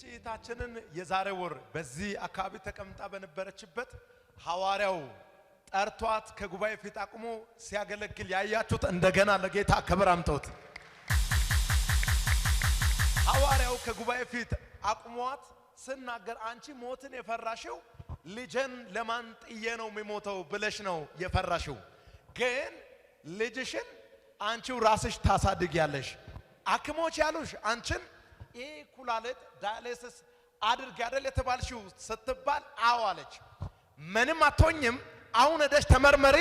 እቺታችንን የዛሬ ወር በዚህ አካባቢ ተቀምጣ በነበረችበት ሐዋርያው ጠርቷት ከጉባኤ ፊት አቁሞ ሲያገለግል ያያችሁት እንደገና ለጌታ ክብር አምጡት። ሐዋርያው ከጉባኤ ፊት አቁሟት ስናገር አንቺ ሞትን የፈራሽው ልጅን ለማን ጥዬ ነው የሚሞተው ብለሽ ነው የፈራሽው፣ ግን ልጅሽን አንቺው ራስሽ ታሳድጊያለሽ። አክሞች ያሉሽ አንቺን ኩላሊት ዳያሊሲስ አድርጊ አይደል የተባልሽው ስትባል አዎ አለች። ምንም አትሆኝም፣ አሁን ሄደሽ ተመርመሪ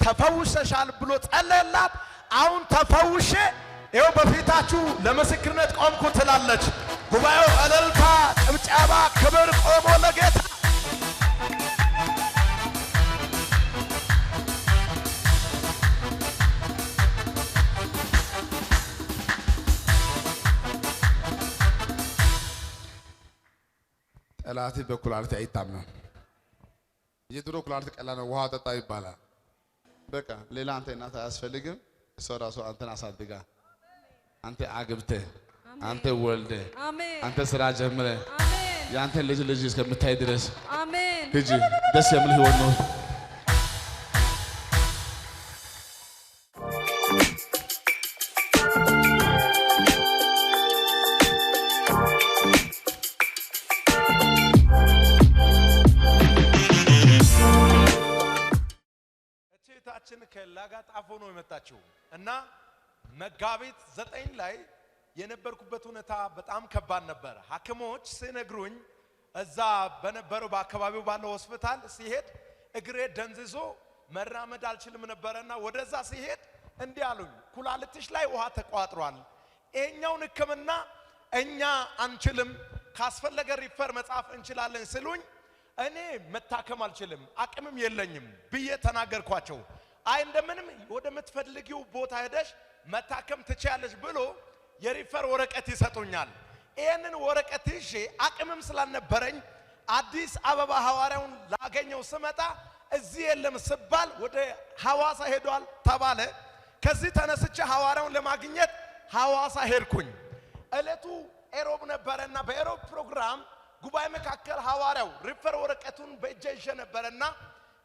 ተፈውሰሻል ብሎ ጸለየላት። አሁን ተፈውሼ ይኸው በፊታችሁ ለምስክርነት ቆምኩ ትላለች። ጉባኤው እልልታ፣ ጭብጨባ፣ ክብር ቆሞ ለጌታ ጠላቴ በኩላሊት አይታመም። የድሮ ኩላሊት ቀላል ነው፣ ውሃ ጠጣ ይባላል። በቃ ሌላ አንተ እናት አያስፈልግም። ሰው ራሱ አንተን አሳድጋ አንተ አግብተ አንተ ወልደ አንተ ስራ ጀምረ ያንተ ልጅ እስከምታይ ድረስ አሜን ሂጂ ደስ የሚል ህይወት ነው። እቺታችን ከላጋጣፎ ነው የመጣችው እና መጋቢት 9 ላይ የነበርኩበት ሁኔታ በጣም ከባድ ነበር። ሐኪሞች ሲነግሩኝ እዛ በነበረው በአካባቢው ባለው ሆስፒታል ሲሄድ እግሬ ደንዝዞ መራመድ አልችልም ነበርና ወደዛ ሲሄድ እንዲህ አሉኝ፣ ኩላሊትሽ ላይ ውሃ ተቋጥሯል፣ ይሄኛውን ህክምና እኛ አንችልም፣ ካስፈለገ ሪፈር መጻፍ እንችላለን ሲሉኝ እኔ መታከም አልችልም አቅምም የለኝም ብዬ ተናገርኳቸው። አይ እንደምንም ወደ ምትፈልጊው ቦታ ሄደሽ መታከም ትችያለሽ ብሎ የሪፈር ወረቀት ይሰጡኛል። ይሄንን ወረቀት ይዤ አቅምም ስላልነበረኝ አዲስ አበባ ሐዋርያውን ላገኘው ስመጣ እዚህ የለም ስባል ወደ ሐዋሳ ሄዷል ተባለ። ከዚህ ተነስቼ ሐዋርያውን ለማግኘት ሐዋሳ ሄድኩኝ። እለቱ ኤሮብ ነበርና በኤሮብ ፕሮግራም ጉባኤ መካከል ሐዋርያው ሪፈር ወረቀቱን በእጄ ይዤ ነበርና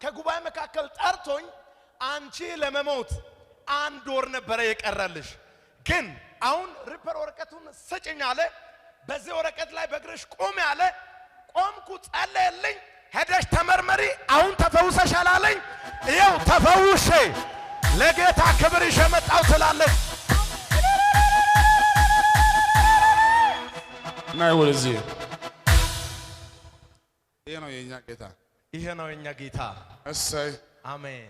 ከጉባኤ መካከል ጠርቶኝ አንቺ ለመሞት 1 ወር ነበር የቀረልሽ፣ ግን አሁን ሪፈር ወረቀቱን ስጭኝ አለ። በዚህ ወረቀት ላይ በእግርሽ ቆም ያለ ቆምኩ፣ ጸለየልኝ። ሄደሽ ተመርመሪ አሁን ተፈውሰሻል አለኝ። ይኸው ተፈውሼ ለጌታ ክብር ይዤ መጣሁ ትላለች። ናይ ወደዚህ ይሄ ነው የኛ ጌታ፣ ይሄ ነው የኛ ጌታ። እሰይ አሜን።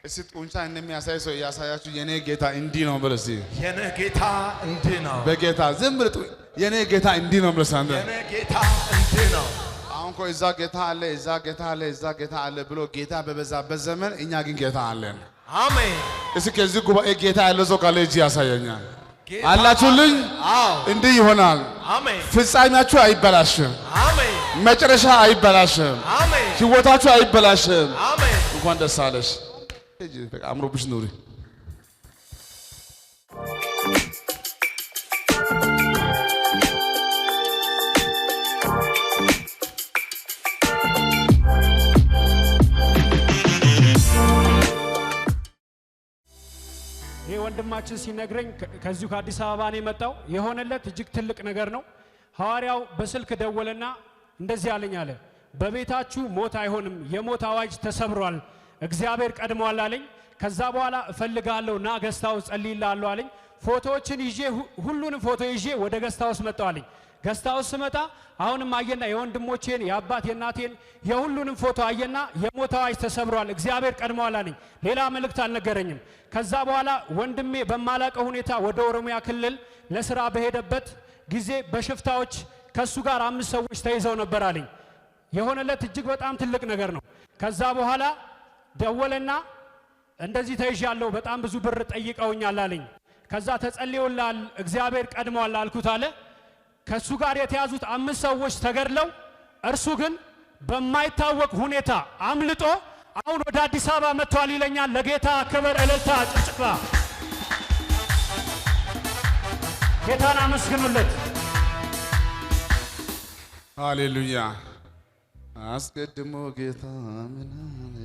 እስቲ ጡንቻ እንደሚያሳይ ሰው ያሳያችሁ የኔ ጌታ እንዲህ ነው ብለሲ፣ የኔ ጌታ እንዲህ ነው። በጌታ ዝም ብለህ የኔ ጌታ እንዲህ ነው ብለስ አንተ የኔ ጌታ እንዲህ ነው። አሁን እኮ እዛ ጌታ አለ እዛ ጌታ አለ እዛ ጌታ አለ ብሎ ጌታ በበዛበት ዘመን እኛ ግን ጌታ አለን። አሜን። እስቲ ከዚህ ጉባኤ ጌታ ያለው ሰው ካለ እጅ ያሳየኛል። አላችሁልኝ? አዎ እንዲህ ይሆናል። አሜን። ፍጻሜያችሁ አይበላሽም። አሜን። መጨረሻ አይበላሽም። አሜን። ህይወታችሁ አይበላሽም። አሜን። እንኳን ደስ አለሽ። እጂ በቃ አምሮብሽ ኑሪ። ወንድማችን ሲነግረኝ ከዚሁ ከአዲስ አበባ ነው የመጣው። የሆነለት እጅግ ትልቅ ነገር ነው። ሐዋርያው በስልክ ደወለና እንደዚህ አለኝ አለ፣ በቤታችሁ ሞት አይሆንም፣ የሞት አዋጅ ተሰብሯል፣ እግዚአብሔር ቀድሟል አለኝ። ከዛ በኋላ እፈልጋለሁ ና ገስታው ጸልይልሃለሁ አለኝ። ፎቶዎችን ይዤ ሁሉንም ፎቶ ይዤ ወደ ገስታውስ መጣሁ አለኝ። ገስታውስ ስመጣ አሁንም አየና የወንድሞቼን የአባት የእናቴን የሁሉንም ፎቶ አየና የሞት አዋጅ ተሰብሯል፣ እግዚአብሔር ቀድሟል አለኝ። ሌላ መልእክት አልነገረኝም። ከዛ በኋላ ወንድሜ በማላቀው ሁኔታ ወደ ኦሮሚያ ክልል ለስራ በሄደበት ጊዜ በሽፍታዎች ከሱ ጋር 5 ሰዎች ተይዘው ነበር አለኝ። የሆነለት እጅግ በጣም ትልቅ ነገር ነው። ከዛ በኋላ ደወለና እንደዚህ ተይዣለሁ፣ በጣም ብዙ ብር ጠይቀውኛል አለኝ። ከዛ ተጸልዮላል፣ እግዚአብሔር ቀድሟል አልኩት አለ። ከሱ ጋር የተያዙት 5 ሰዎች ተገድለው እርሱ ግን በማይታወቅ ሁኔታ አምልጦ አሁን ወደ አዲስ አበባ መጥቷል ይለኛል። ለጌታ ክብር እልልታ ጭብጨባ ጌታን አመስግኑለት። ሃሌሉያ አስቀድሞ ጌታ ምን አለ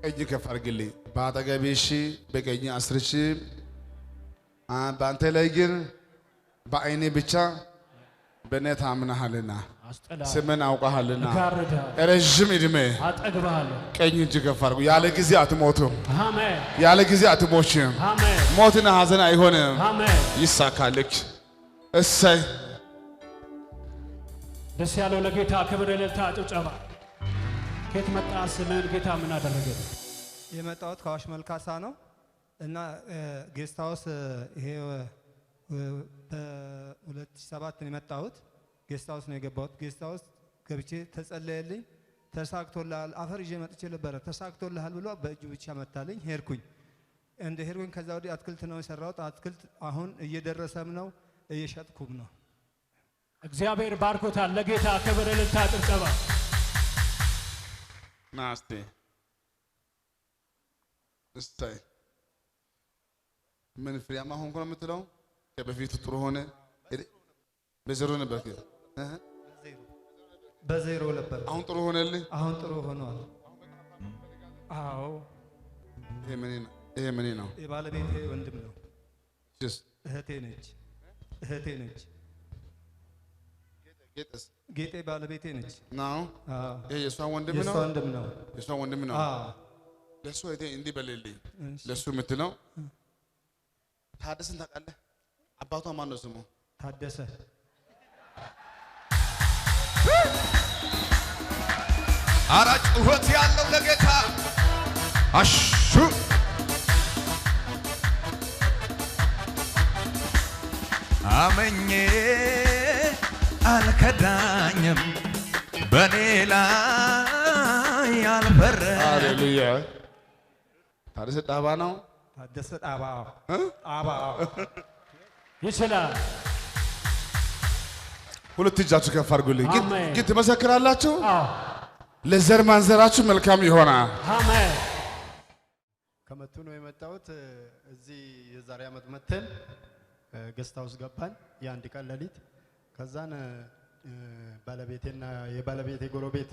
እጅ ከፍ አድርግልኝ በአጠገቤ ሺህ በቀኝ 10 ሺህ በአንተ ላይ ግን በአይኔ ብቻ በእኔ ታምነሃልና ስምን አውቀሃልና ረዥም ዕድሜ አጠግብሃለሁ ቀኝ እጅ ከፍ አድርጉ ያለ ጊዜ አትሞቱም አሜን ያለ ጊዜ አትሞችም አሜን ሞትና ሐዘን አይሆንም አሜን ይሳካልክ እሰይ ደስ ያለው ለጌታ ክብር እልልታ ጭብጨባ ከየት መጣ ስምን ጌታ ምን አደረገ የመጣሁት ከአዋሽ መልካሳ ነው እና ጌስት ሃውስ ይሄ በ2007 ነው የመጣሁት ጌስት ሃውስ ነው የገባሁት ጌስት ሃውስ ገብቼ ተጸለየልኝ ተሳክቶልሃል አፈር ይዤ መጥቼ ነበር ተሳክቶልሃል ብሎ በእጁ ብቻ መታልኝ ሄድኩኝ እንደ ሄድኩኝ ከዛ ወዲህ አትክልት ነው የሰራሁት አትክልት አሁን እየደረሰም ነው እየሸጥኩም ነው እግዚአብሔር ባርኮታል ለጌታ ክብር እልልታ ጭብጨባ ናስቴ እስታይ ምን ፍሬያማ ሆንኩ ነው የምትለው ከበፊቱ ጥሩ ሆነ በዜሮ ነበር በዜሮ ነበር አሁን ጥሩ ሆነልህ አሁን ጥሩ ሆኗል አዎ ይሄ ምን ነው የባለቤቴ ወንድም ነው ጀስ እህቴ ነች ጌጥስ ጌጤ ባለቤቴ ነች ነው ይሄ የሷ ወንድም ነው የሷ ወንድም ነው ለሱ እቴ እንዲህ በልልኝ ለሱ የምትለው ታደሰን ታውቃለህ አባቷ ማን ነው ስሙ ታደሰ አራ ጩኸት ያለው ለጌታ አሹ አመኜ አልከዳኝም በኔ ላይ ያልፈረ ሃሌሉያ ታደሰ ጣባ ነው ታደሰ ጣባ ይችላል ሁለት እጃችሁ ከፍ አድርጉልኝ ግን ትመሰክራላችሁ አዎ ለዘር ማንዘራችሁ መልካም ይሆናል አሜን ከመቱ ነው የመጣሁት እዚህ የዛሬ ዓመት መተን ጌስት ሃውስ ገባን የአንድ ቀን ሌሊት ከዛን ባለቤቴና የባለቤቴ ጎረቤት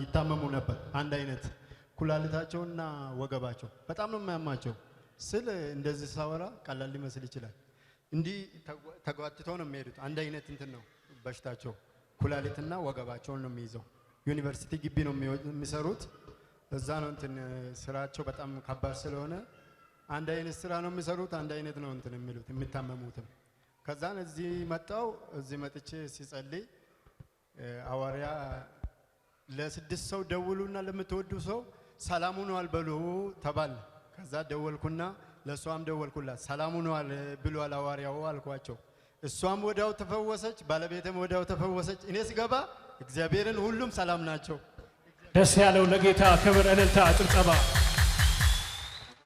ይታመሙ ነበር አንድ አይነት ኩላሊታቸውና ወገባቸው በጣም ነው የሚያማቸው ስል እንደዚህ ሳወራ ቀላል ሊመስል ይችላል እንዲህ ተጓትተው ነው የሚሄዱት አንድ አይነት እንትን ነው በሽታቸው ኩላሊትና ወገባቸውን ነው የሚይዘው ዩኒቨርሲቲ ግቢ ነው የሚሰሩት እዛ ነው እንትን ስራቸው በጣም ከባድ ስለሆነ አንድ አይነት ስራ ነው የሚሰሩት አንድ አይነት ነው እንትን የሚሉት የሚታመሙትም ከዛን እዚህ መጣው እዚህ መጥቼ ሲጸልይ ሐዋርያ ለስድስት ሰው ደውሉና ለምትወዱ ሰው ሰላሙ ነው አልበሉ ተባል ከዛ ደወልኩና ለሷም ደወልኩላት ሰላሙ ነው አለ ብሏል ሐዋርያው አልኳቸው እሷም ወዳው ተፈወሰች ባለቤቴም ወዳው ተፈወሰች እኔ ሲገባ እግዚአብሔርን ሁሉም ሰላም ናቸው ደስ ያለው ለጌታ ክብር እልልታ ጭብጨባ